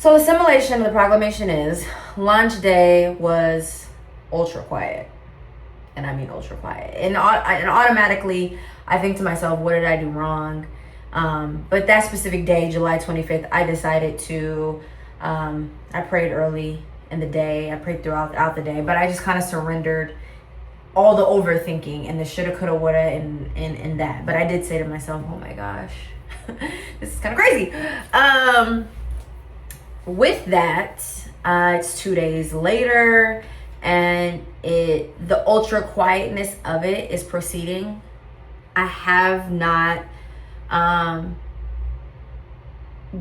So the simulation of the proclamation is launch day was ultra quiet. And I mean ultra quiet. And automatically I think to myself, what did I do wrong? But that specific day, July 25th, I decided to, I prayed early in the day. I prayed throughout the day, but I just kind of surrendered all the overthinking and the shoulda, coulda, woulda, and that. But I did say to myself, oh my gosh, this is kind of crazy. With that, it's 2 days later, and the ultra quietness of it is proceeding. I have not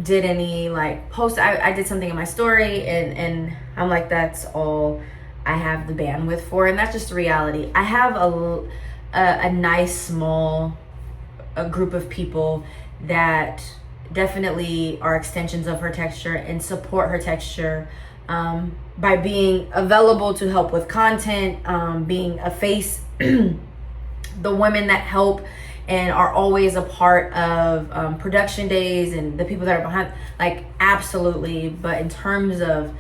did any like post. I did something in my story, and I'm like, that's all I have the bandwidth for, and that's just the reality. I have a nice small group of people that definitely are extensions of her texture and support her texture by being available to help with content, being a face, the women that help and are always a part of production days and the people that are behind, like, absolutely. But in terms of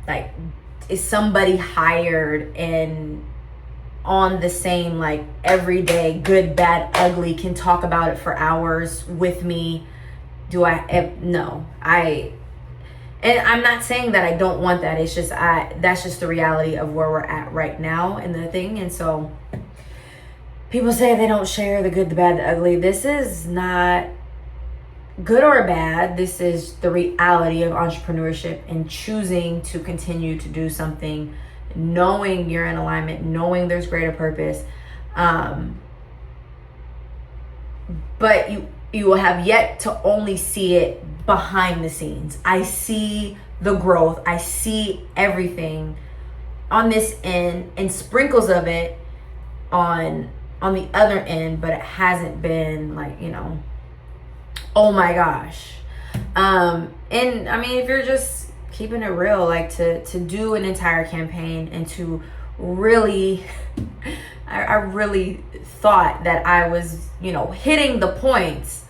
like, is somebody hired and on the same, like, everyday good, bad, ugly, can talk about it for hours with me? No. And I'm not saying that I don't want that. It's just that's just the reality of where we're at right now in the thing. And so people say they don't share the good, the bad, the ugly. This is not good or bad. This is the reality of entrepreneurship and choosing to continue to do something, knowing you're in alignment, knowing there's greater purpose. But you will have yet to only see it behind the scenes. I see the growth. I see everything on this end and sprinkles of it on the other end, but it hasn't been like, oh my gosh. And I mean, if you're just keeping it real, like, to do an entire campaign and to really, I really thought that I was, hitting the points,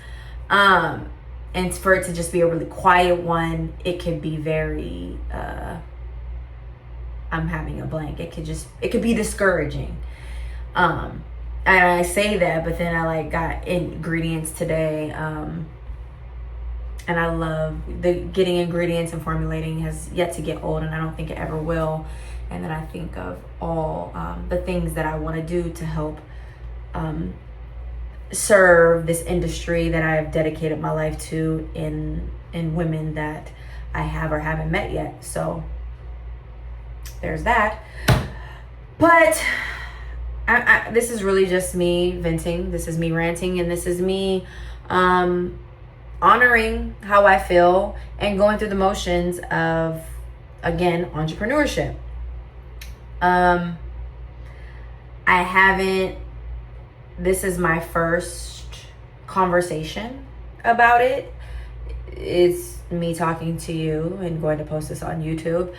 and for it to just be a really quiet one, it could be very, I'm having a blank. It could be discouraging. And I say that, but then I got ingredients today, and I love getting ingredients and formulating has yet to get old, and I don't think it ever will. And then I think of all the things that I want to do to help serve this industry that I've dedicated my life to in women that I have or haven't met yet. So there's that. But this is really just me venting. This is me ranting, and this is me honoring how I feel and going through the motions of, again, entrepreneurship. This is my first conversation about it. It's me talking to you and going to post this on YouTube.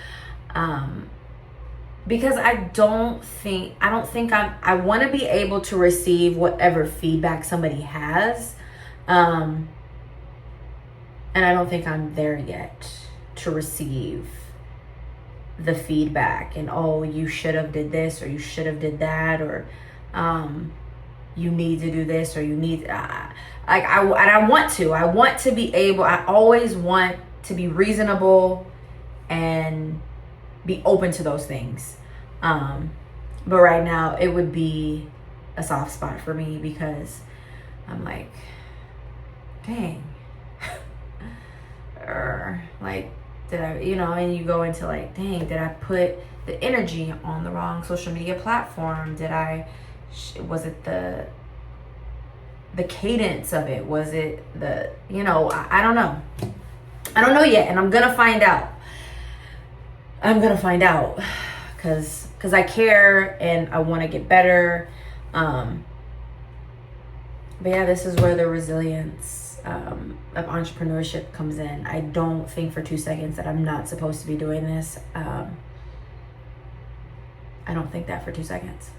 Because I want to be able to receive whatever feedback somebody has. And I don't think I'm there yet to receive the feedback and, oh, you should have did this, or you should have did that, or you need to do this, or you need I want to be able, I always want to be reasonable and be open to those things. But right now it would be a soft spot for me because I'm like, dang, or like, did I, and you go into like, dang, did I put the energy on the wrong social media platform? Was it the cadence of it? Was it the, I don't know. I don't know yet, and I'm gonna find out. Because I care and I want to get better. But yeah, this is where the resilience of entrepreneurship comes in. I don't think for 2 seconds that I'm not supposed to be doing this. I don't think that for 2 seconds.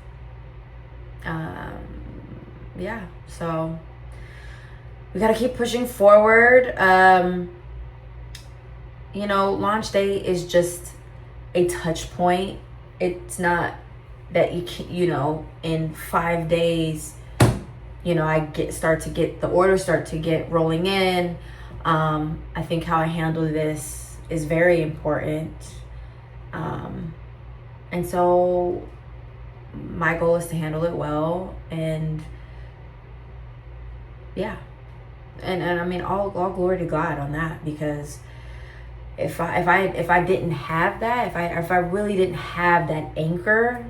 Yeah, so we got to keep pushing forward. you know, launch day is just a touch point. It's not that you can, you know, in 5 days, you know, the orders start to get rolling in. I think how I handle this is very important. And so my goal is to handle it well, and yeah. And I mean, all glory to God on that, because if I didn't have that, if I really didn't have that anchor,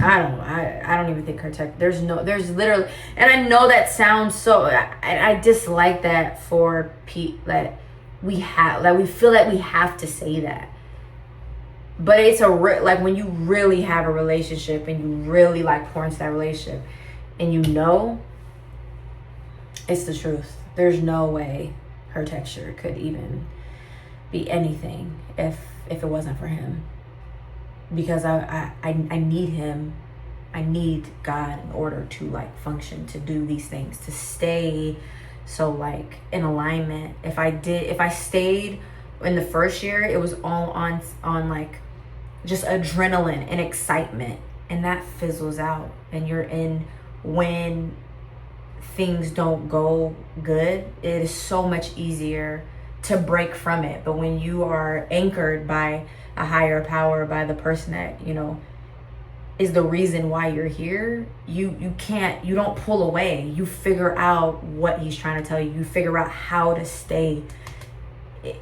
I don't even think her tech. There's literally, and I know that sounds so. I dislike that for that we feel that we have to say that, but it's like when you really have a relationship and you really like pour into that relationship, and you know, it's the truth. There's no way her texture could even be anything if it wasn't for him. Because I need him. I need God in order to like function, to do these things, to stay so like in alignment. If I stayed in the first year, it was all on like just adrenaline and excitement, and that fizzles out, and you're in when things don't go good. It is so much easier to break from it. But when you are anchored by a higher power, by the person that, you know, is the reason why you're here, you don't pull away. You figure out what he's trying to tell you. You figure out how to stay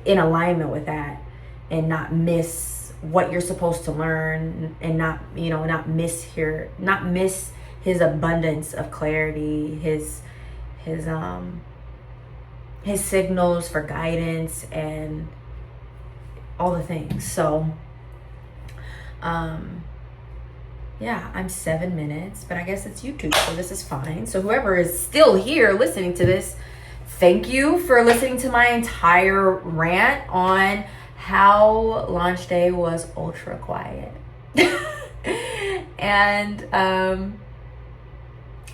in alignment with that and not miss what you're supposed to learn, and not miss his abundance of clarity, his signals for guidance, and all the things. So yeah, I'm 7 minutes, but I guess it's YouTube, so this is fine. So whoever is still here listening to this, thank you for listening to my entire rant on how launch day was ultra quiet. And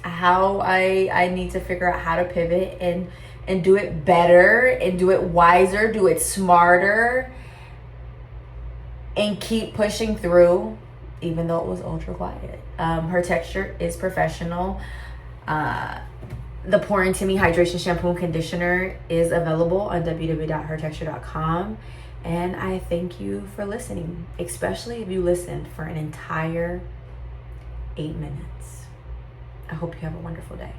how I need to figure out how to pivot and do it better, and do it wiser, do it smarter, and keep pushing through, even though it was ultra quiet. Her texture is professional. The Pour Into Me Hydration Shampoo and Conditioner is available on www.hertexture.com. And I thank you for listening, especially if you listened for an entire 8 minutes. I hope you have a wonderful day.